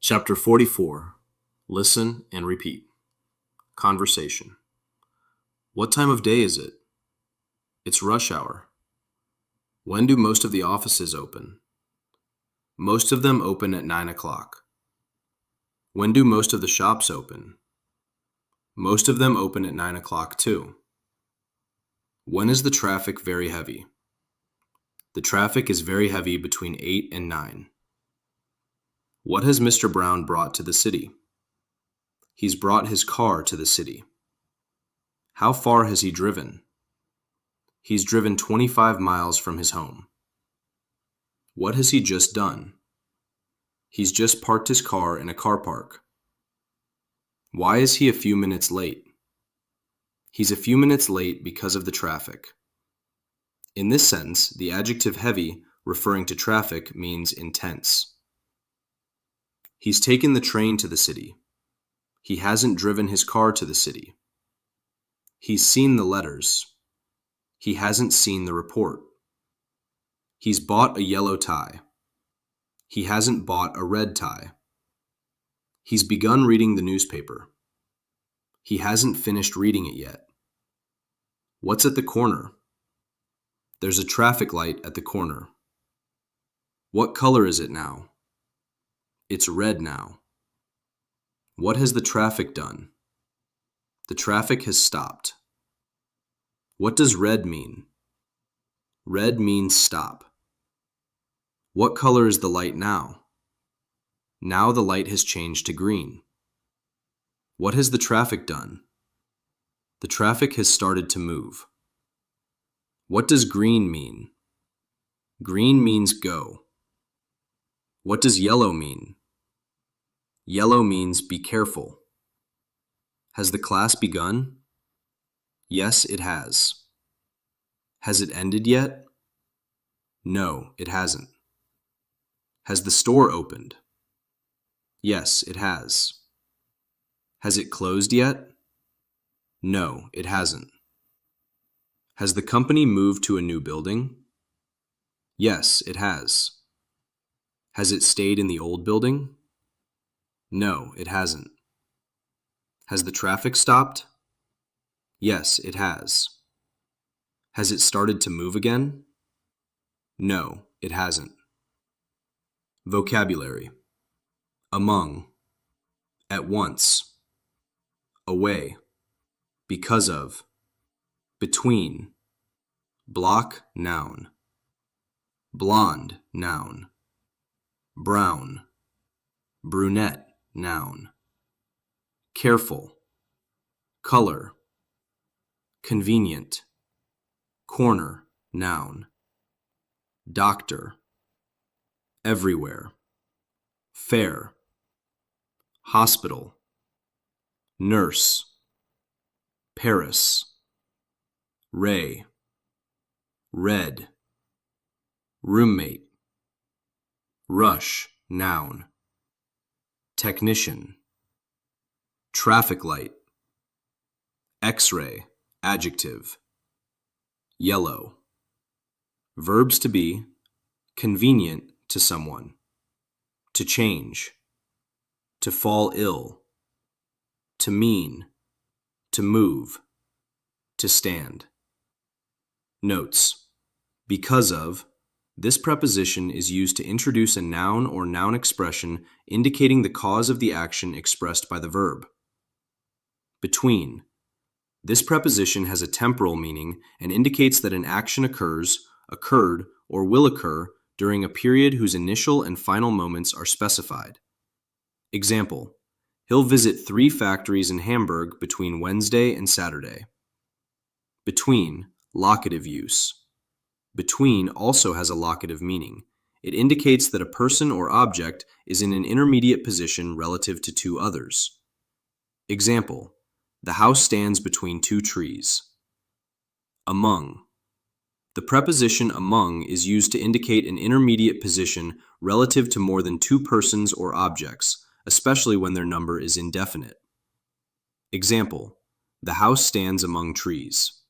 Chapter 44. Listen and repeat. Conversation. What time of day is it? It's rush hour. When do most of the offices open? Most of them open at 9 o'clock. When do most of the shops open? Most of them open at 9 o'clock too. When is the traffic very heavy? The traffic is very heavy between 8 and 9. What has Mr. Brown brought to the city? He's brought his car to the city. How far has he driven? He's driven 25 miles from his home. What has he just done? He's just parked his car in a car park. Why is he a few minutes late? He's a few minutes late because of the traffic. In this sentence, the adjective heavy, referring to traffic, means intense. He's taken the train to the city. He hasn't driven his car to the city. He's seen the letters. He hasn't seen the report. He's bought a yellow tie. He hasn't bought a red tie. He's begun reading the newspaper. He hasn't finished reading it yet. What's at the corner? There's a traffic light at the corner. What color is it now? It's red now. What has the traffic done? The traffic has stopped. What does red mean? Red means stop. What color is the light now? Now the light has changed to green. What has the traffic done? The traffic has started to move. What does green mean? Green means go. What does yellow mean? Yellow means be careful. Has the class begun? Yes, it has. Has it ended yet? No, it hasn't. Has the store opened? Yes, it has. Has it closed yet? No, it hasn't. Has the company moved to a new building? Yes, it has. Has it stayed in the old building? No, it hasn't. Has the traffic stopped? Yes, it has. Has it started to move again? No, it hasn't. Vocabulary. Among. At once. Away. Because of. Between. Block, noun. Blonde, noun. Brown. Brunette, noun. Careful. Color. Convenient. Corner, noun. Doctor. Everywhere. Fair. Hospital. Nurse. Paris. Ray. Red. Roommate. Rush, noun. Technician. Traffic light. X-ray, adjective. Yellow. Verbs to be. Convenient to someone. To change. To fall ill. To mean. To move. To stand. Notes. Because of. This preposition is used to introduce a noun or noun expression indicating the cause of the action expressed by the verb. Between. This preposition has a temporal meaning and indicates that an action occurs, occurred, or will occur during a period whose initial and final moments are specified. Example: he'll visit 3 factories in Hamburg between Wednesday and Saturday. Between, locative use. Between also has a locative meaning. It indicates that a person or object is in an intermediate position relative to 2 others. Example: the house stands between 2 trees. Among. The preposition among is used to indicate an intermediate position relative to more than 2 persons or objects, especially when their number is indefinite. Example: the house stands among trees.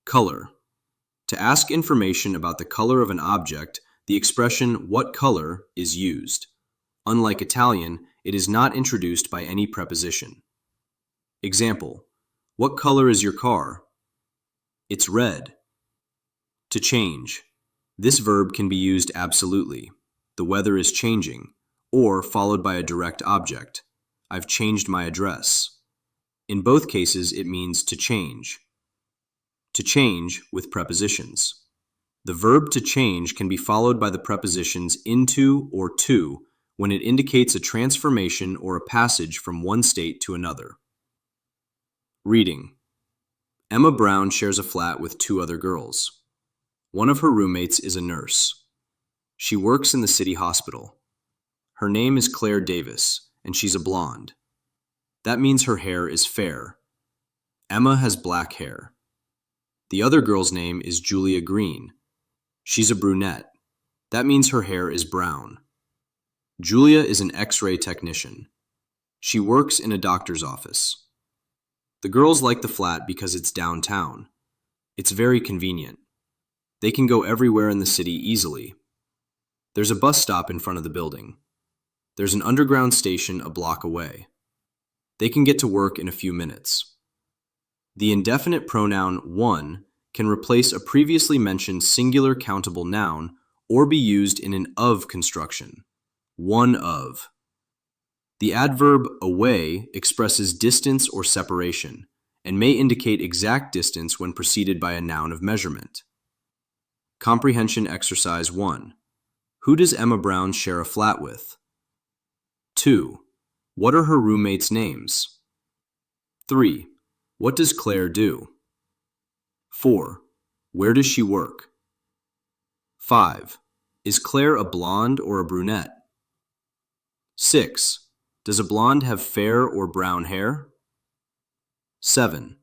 Color. To ask information about the color of an object, the expression what color is used. Unlike Italian, it is not introduced by any preposition. Example, what color is your car? It's red. To change. This verb can be used absolutely. The weather is changing, or followed by a direct object. I've changed my address. In both cases, it means to change. To change with prepositions. The verb to change can be followed by the prepositions into or to when it indicates a transformation or a passage from one state to another. Reading. Emma Brown shares a flat with two other girls. One of her roommates is a nurse. She works in the city hospital. Her name is Claire Davis, and she's a blonde. That means her hair is fair. Emma has black hair. The other girl's name is Julia Green. She's a brunette. That means her hair is brown. Julia is an X-ray technician. She works in a doctor's office. The girls like the flat because it's downtown. It's very convenient. They can go everywhere in the city easily. There's a bus stop in front of the building. There's an underground station a block away. They can get to work in a few minutes. The indefinite pronoun one can replace a previously mentioned singular countable noun or be used in an of construction. One of. The adverb away expresses distance or separation and may indicate exact distance when preceded by a noun of measurement. Comprehension exercise 1. Who does Emma Brown share a flat with? 2. What are her roommates' names? 3. What does Claire do? 4. Where does she work? 5. Is Claire a blonde or a brunette? 6. Does a blonde have fair or brown hair? 7.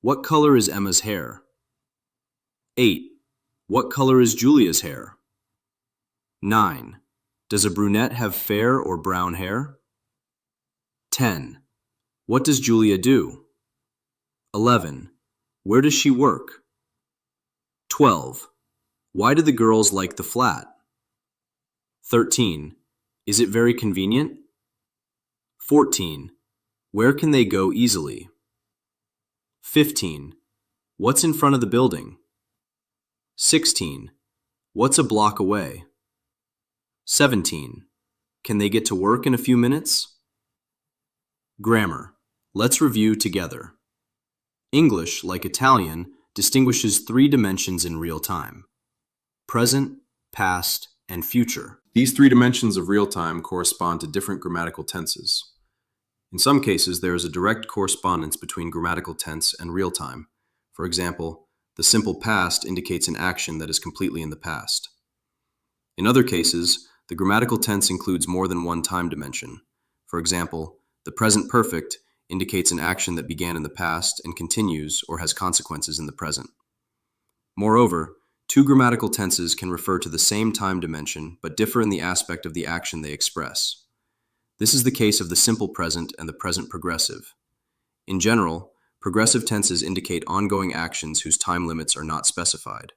What color is Emma's hair? 8. What color is Julia's hair? 9. Does a brunette have fair or brown hair? 10. What does Julia do? 11. Where does she work? 12. Why do the girls like the flat? 13. Is it very convenient? 14. Where can they go easily? 15. What's in front of the building? 16. What's a block away? 17. Can they get to work in a few minutes? Grammar. Let's review together. English, like Italian, distinguishes three dimensions in real time: present, past, and future. These three dimensions of real time correspond to different grammatical tenses. In some cases, there is a direct correspondence between grammatical tense and real time. For example, the simple past indicates an action that is completely in the past. In other cases, the grammatical tense includes more than one time dimension. For example, the present perfect indicates an action that began in the past and continues or has consequences in the present. Moreover, two grammatical tenses can refer to the same time dimension but differ in the aspect of the action they express. This is the case of the simple present and the present progressive. In general, progressive tenses indicate ongoing actions whose time limits are not specified.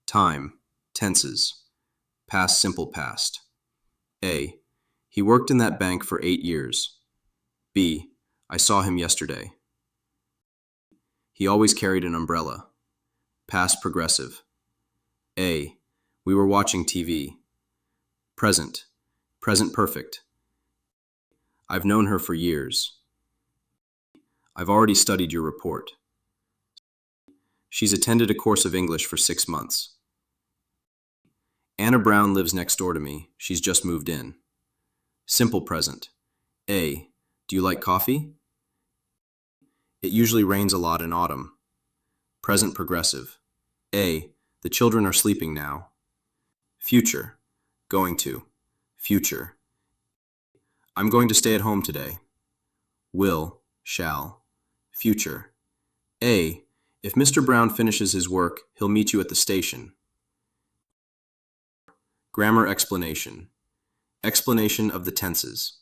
Time, tenses. Past simple past. A. He worked in that bank for 8 years. B. I saw him yesterday. He always carried an umbrella. Past progressive. A. We were watching TV. Present. Present perfect. I've known her for years. I've already studied your report. She's attended a course of English for 6 months. Anna Brown lives next door to me. She's just moved in. Simple present. A. Do you like coffee? It usually rains a lot in autumn. Present progressive. A. The children are sleeping now. Future. Going to. Future. I'm going to stay at home today. Will. Shall. Future. A. If Mr. Brown finishes his work, he'll meet you at the station. Grammar explanation. Explanation of the tenses.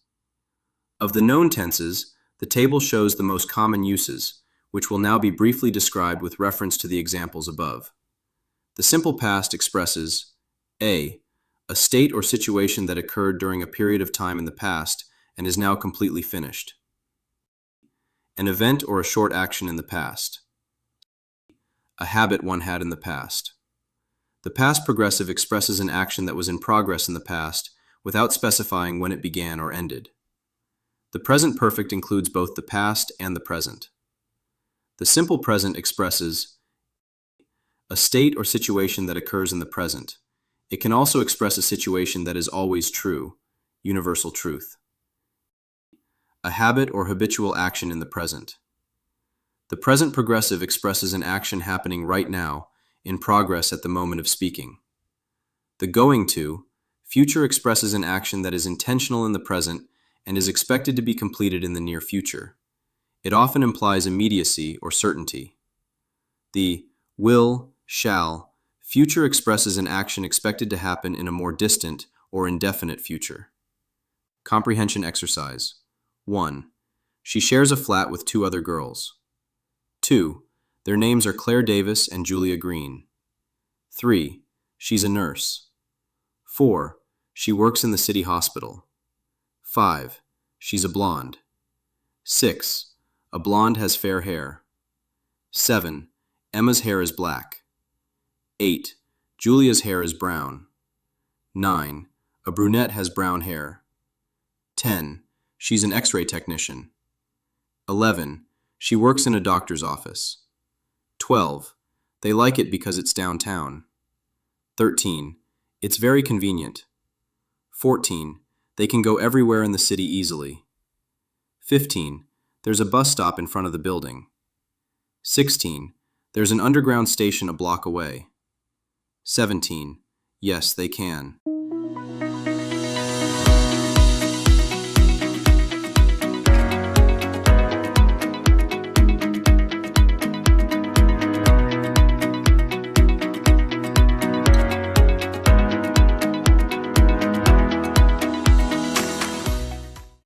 Of the known tenses, the table shows the most common uses, which will now be briefly described with reference to the examples above. The simple past expresses a state or situation that occurred during a period of time in the past and is now completely finished. An event or a short action in the past. A habit one had in the past. The past progressive expresses an action that was in progress in the past without specifying when it began or ended. The present perfect includes both the past and the present. The simple present expresses a state or situation that occurs in the present. It can also express a situation that is always true, universal truth. A habit or habitual action in the present. The present progressive expresses an action happening right now, in progress at the moment of speaking. The going to future expresses an action that is intentional in the present and is expected to be completed in the near future. It often implies immediacy or certainty. The will, shall, future expresses an action expected to happen in a more distant or indefinite future. Comprehension exercise. 1. She shares a flat with 2 other girls. 2. Their names are Claire Davis and Julia Green. 3. She's a nurse. 4. She works in the city hospital. 5. She's a blonde. 6. A blonde has fair hair. 7. Emma's hair is black. 8. Julia's hair is brown. 9. A brunette has brown hair. 10. She's an X-ray technician. 11. She works in a doctor's office. 12. They like it because it's downtown. 13. It's very convenient. 14. They can go everywhere in the city easily. 15. There's a bus stop in front of the building. 16. There's an underground station a block away. 17. Yes, they can.